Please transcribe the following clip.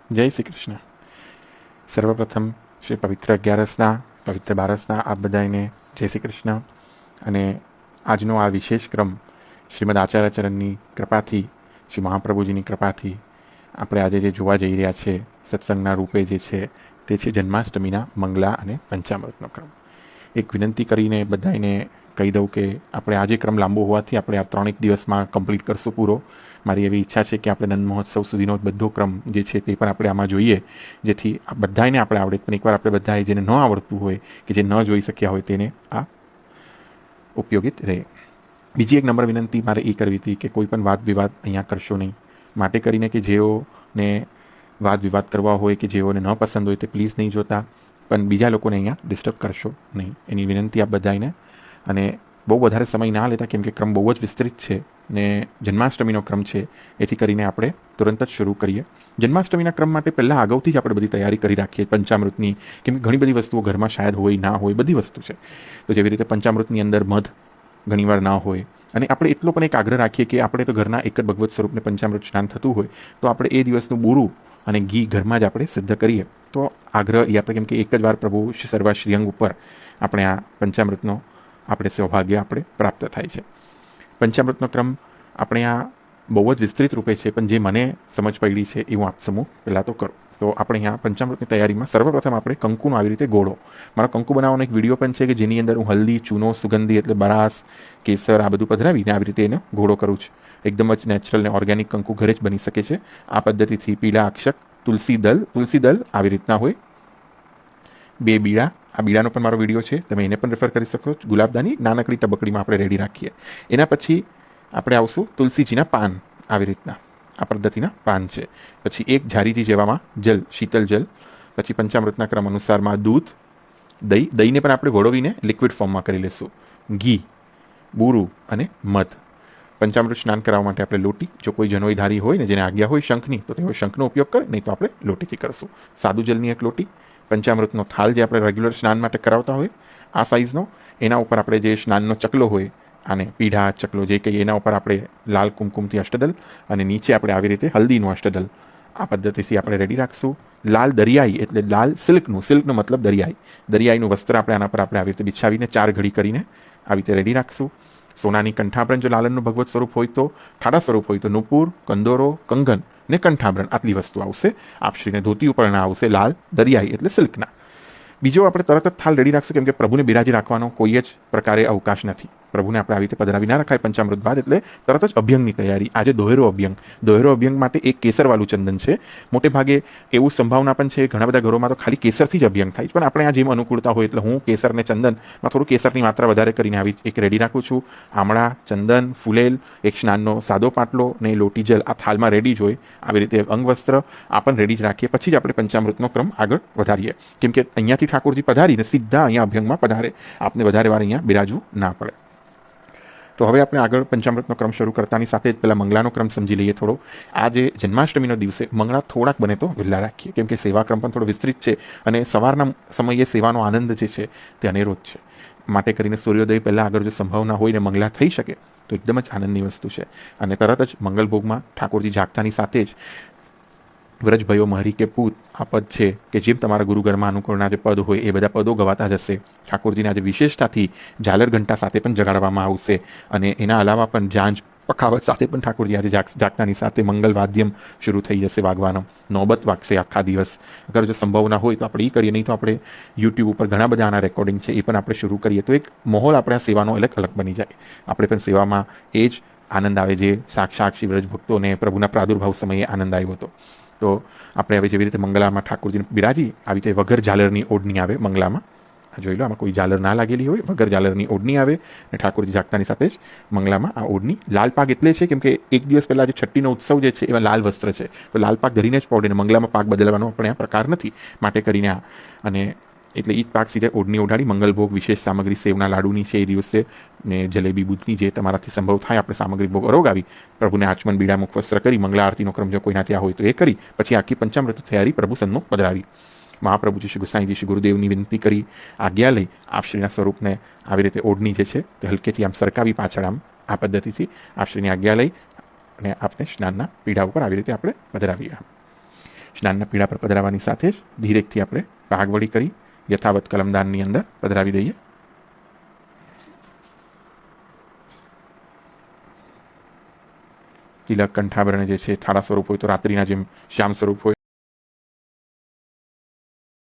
જય શ્રી કૃષ્ણ. સર્વપ્રથમ શ્રી પવિત્ર 11ના પવિત્ર 12ના આપ બધાને જય શ્રી કૃષ્ણ. અને આજનો આ વિશેષ ક્રમ શ્રીમદ આચાર્યચરણની કૃપાથી, શ્રી મહાપ્રભુજીની કૃપાથી આપણે આજે જે જોવા જઈ રહ્યા છે સત્સંગના રૂપે જે છે તે છે જન્માષ્ટમીના મંગલા અને પંચામૃતનો ક્રમ. એક વિનંતી કરીને બધાને કહી દઉં કે આપણે આજે ક્રમ લાંબો હોવાથી આપણે આ 3 દિવસમાં કમ્પ્લીટ કરશું પૂરો. મારી એવી ઈચ્છા છે કે આપણે નંદ મહોત્સવ સુધીનો બધો ક્રમ જે છે તે પણ આપણે આમાં જોઈએ, જેથી બધાને આપણે આવડે. પણ એકવાર આપણે બધાએ જેને ન આવડતું હોય કે જે ન જોઈ શક્યા હોય તેને આ ઉપયોગિત રહે. બીજી એક નમ્ર વિનંતી મારે એ કરવી હતી કે કોઈ પણ વાદ વિવાદ અહીંયા કરશો નહીં. માટે કરીને કે જેઓને વાદ વિવાદ કરવા હોય કે જેઓને ન પસંદ હોય તે પ્લીઝ નહીં જોતા, પણ બીજા લોકોને અહીંયા ડિસ્ટર્બ કરશો નહીં, એની વિનંતી આપ બધાને. અને બહુ વધારે સમય ના લેતા, કેમ કે ક્રમ બહુ જ વિસ્તૃત છે ને જન્માષ્ટમીનો ક્રમ છે, એથી કરીને આપણે તુરંત જ શરૂ કરીએ. જન્માષ્ટમીના ક્રમ માટે પહેલાં અગાઉથી જ આપણે બધી તૈયારી કરી રાખીએ પંચામૃતની, કેમ કે ઘણી બધી વસ્તુઓ ઘરમાં શાયદ હોય ના હોય, બધી વસ્તુ છે. તો જેવી રીતે પંચામૃતની અંદર મધ ઘણીવાર ના હોય, અને આપણે એટલો પણ એક આગ્રહ રાખીએ કે આપણે તો ઘરના એક જ ભગવત સ્વરૂપને પંચામૃત સ્નાન થતું હોય તો આપણે એ દિવસનું બુરું અને ઘી ઘરમાં જ આપણે સિદ્ધ કરીએ. તો આગ્રહ એ આપણે, કેમ કે એક જ વાર પ્રભુ સર્વા શ્રીઅંગ ઉપર આપણે આ પંચામૃતનો આપણે સૌભાગ્ય આપણે પ્રાપ્ત થાય છે. પંચામૃતનો ક્રમ આપણે આ બહુ જ વિસ્તૃત રૂપે છે, પણ જે મને સમજ પડી છે એ હું આપ સમૂહ પહેલાં તો કરું. તો આપણે અહીંયા પંચામૃતની તૈયારીમાં સર્વપ્રથમ આપણે કંકુનો આવી રીતે ગોળો, મારો કંકુ બનાવવાનો એક વિડીયો પણ છે કે જેની અંદર હું હલ્દી, ચૂનો, સુગંધી એટલે બરાસ, કેસર આ બધું પધરાવીને આવી રીતે એને ગોળો કરું છું. એકદમ જ નેચરલ ને ઓર્ગેનિક કંકુ ઘરે જ બની શકે છે. આ પદ્ધતિથી પીળા અક્ષક, તુલસી દલ આવી રીતના હોય, 2 બીડા. આ બીડાનો પણ મારો વિડીયો છે, તમે એને પણ રેફર કરી શકો છો. ગુલાબદાની નાનકડી ટબકડીમાં આપણે રેડી રાખીએ. એના પછી આપણે આવશું તુલસીજીના પાન, આવી રીતના આ પદ્ધતિના પાન છે. પછી 1 જારીથી જેવામાં જલ, શીતલ જલ. પછી પંચામૃતના ક્રમ અનુસારમાં દૂધ, દહીંને પણ આપણે વળવીને લિક્વિડ ફોર્મમાં કરી લઈશું, ઘી, બુરું અને મધ. પંચામૃત સ્નાન કરાવવા માટે આપણે લોટી, જો કોઈ જનોઈધારી હોય ને જેને આજ્ઞા હોય શંખની તો તેઓ શંખનો ઉપયોગ કરે, નહીં તો આપણે લોટીથી કરશું. સાદું જલની એક લોટી, પંચામૃતનો થાળ જે આપણે રેગ્યુલર સ્નાન માટે કરાવતા હોય આ સાઇઝનો, એના ઉપર આપણે જે સ્નાનનો ચકલો હોય, આને પીઢા ચકલો જે કહીએ, એના ઉપર આપણે લાલ કુમકુમથી અષ્ટદલ અને નીચે આપણે આવી રીતે હલ્દીનું અષ્ટદલ આ પદ્ધતિથી આપણે રેડી રાખશું. લાલ દરિયાઈ એટલે લાલ સિલ્કનો મતલબ દરિયાઈનું વસ્ત્ર આપણે આના પર આપણે આવી રીતે બિછાવીને 4 ઘડી કરીને આવી રીતે રેડી રાખશું. સોનાની કંઠાભરણ, જો લાલનનું ભગવત સ્વરૂપ હોય તો, ઠાડા સ્વરૂપ હોય તો નુપુર, કંદોરો, કંગન ને કંઠાભરણ, આટલી વસ્તુ આવશે. આપશ્રીને ધોતી ઉપર ના આવશે લાલ દરિયાઈ એટલે સિલ્કના. બીજો આપણે તરત જ થાળ રેડી રાખશું, કેમ કે પ્રભુને બિરાજી રાખવાનો કોઈ જ પ્રકારે અવકાશ નથી. પ્રભુને આપણે આવી રીતે પધરાવી ના રખાય પંચામૃત બાદ, એટલે તરત જ અભ્યંગની તૈયારી. આજે દોહેરો અભ્યંગ માટે એક કેસરવાળું ચંદન છે. મોટે ભાગે એવું સંભાવના પણ છે ઘણા બધા ઘરોમાં તો ખાલી કેસરથી જ અભ્યંગ થાય, પણ આપણે આ જેમ અનુકૂળતા હોય એટલે હું કેસર ને ચંદનમાં થોડું કેસરની માત્રા વધારે કરીને આવી એક રેડી રાખું છું. આમળા, ચંદન, ફૂલેલ, એક સ્નાનનો સાદો પાટલો ને લોટી જલ આ થાળમાં રેડી જ હોય. આવી રીતે અંગવસ્ત્ર આ પણ રેડી જ રાખીએ. પછી જ આપણે પંચામૃતનો ક્રમ આગળ વધારીએ, કેમ કે અહીંયાથી ઠાકોરજી પધારીને સીધા અહીંયા અભ્યંગમાં પધારે, આપને વધારે વાર અહીંયા બિરાજવું ના પડે. તો હવે આપણે આગળ પંચામૃતનો ક્રમ શરૂ કરતાની સાથે જ પહેલાં મંગલાનો ક્રમ સમજી લઈએ થોડો. આજે જન્માષ્ટમીનો દિવસે મંગળા થોડાક બને તો વહેલા રાખીએ, કેમ કે સેવા ક્રમ પણ થોડો વિસ્તૃત છે અને સવારના સમયે સેવાનો આનંદ જે છે તે અનેરો જ છે. માટે કરીને સૂર્યોદય પહેલાં આગળ જો સંભાવના હોય ને મંગલા થઈ શકે તો એકદમ જ આનંદની વસ્તુ છે. અને તરત જ મંગલભોગમાં ઠાકોરજી જાગતાની સાથે જ વ્રજભયો મહરી કે પૂત આ પદ છે કે જેમ તમારા ગુરુઘરમાં અનુકૂળના જે પદ હોય એ બધા પદો ગવાતા જશે. ઠાકોરજીને આજે વિશેષતાથી ઝાલર ઘંટા સાથે પણ જગાડવામાં આવશે. અને એના અલાવા પણ જાંજ પખાવત સાથે પણ ઠાકોરજી આજે જાગતાની સાથે મંગલ વાદ્યમ શરૂ થઈ જશે વાગવાનો. નોબત વાગશે આખા દિવસ. અગર જો સંભાવના હોય તો આપણે એ કરીએ, નહીં તો આપણે યુટ્યુબ ઉપર ઘણા બધા આના રેકોર્ડિંગ છે, એ પણ આપણે શરૂ કરીએ તો એક માહોલ આપણે આ સેવાનો અલગ બની જાય. આપણે પણ સેવામાં એ જ આનંદ આવે જે સાક્ષાત શ્રી વ્રજ ભક્તોને પ્રભુના પ્રાદુર્ભાવ સમયે આનંદ આવ્યો હતો. તો આપણે હવે જેવી રીતે મંગલામાં ઠાકોરજીને બિરાજી આવી રીતે વગર ઝાલરની ઓઢણી આવે મંગલામાં, જોઈ લો આમાં કોઈ ઝાલર ના લાગેલી હોય, વગર ઝાલરની ઓઢણી આવે અને ઠાકોરજી જાગતાની સાથે જ મંગલામાં આ ઓઢણી લાલ પાક એટલે છે કેમ કે એક દિવસ પહેલાં જે છઠ્ઠીનો ઉત્સવ જે છે એમાં લાલ વસ્ત્ર છે, તો લાલ પાક ધરીને જ પહોળે, મંગલામાં પાક બદલવાનો આપણે આ પ્રકાર નથી. માટે કરીને આ અને એટલે એ જ પાક સીધે ઓઢણી ઓઢાડી મંગલભોગ વિશેષ સામગ્રી સેવના લાડુની છે એ દિવસે ને જલેબી બુધની જે તમારાથી સંભવ થાય આપણે સામગ્રી ભોગ અરોગાવી પ્રભુને આચમન બીડા મુખ વસ્ત્ર કરી મંગલા આરતીનો ક્રમ જો કોઈના ત્યાં હોય તો એ કરી પછી આખી પંચામૃત તૈયારી પ્રભુ સન્મુખ પધરાવી. મહાપ્રભુજી શ્રી ગુસાઈજી શ્રી ગુરુદેવની વિનંતી કરી આજ્ઞા લઈ આપશ્રીના સ્વરૂપને આવી રીતે ઓઢણી જે છે તે હલકેથી આમ સરકાવી પાછળ આમ આ પદ્ધતિથી આપશ્રીની આજ્ઞા લઈ અને આપણે સ્નાનના પીડા ઉપર આવી રીતે આપણે પધરાવીએ. સ્નાનના પીણા પર પધરાવવાની સાથે જ ધીરેકથી આપણે પાઘવળી કરી યથાવત કલમદાનની અંદર પધરાવી દઈએ. તિલક કંઠાભરણ જે છે થાળા સ્વરૂપ હોય તો રાત્રિના જેમ શ્યામ સ્વરૂપ હોય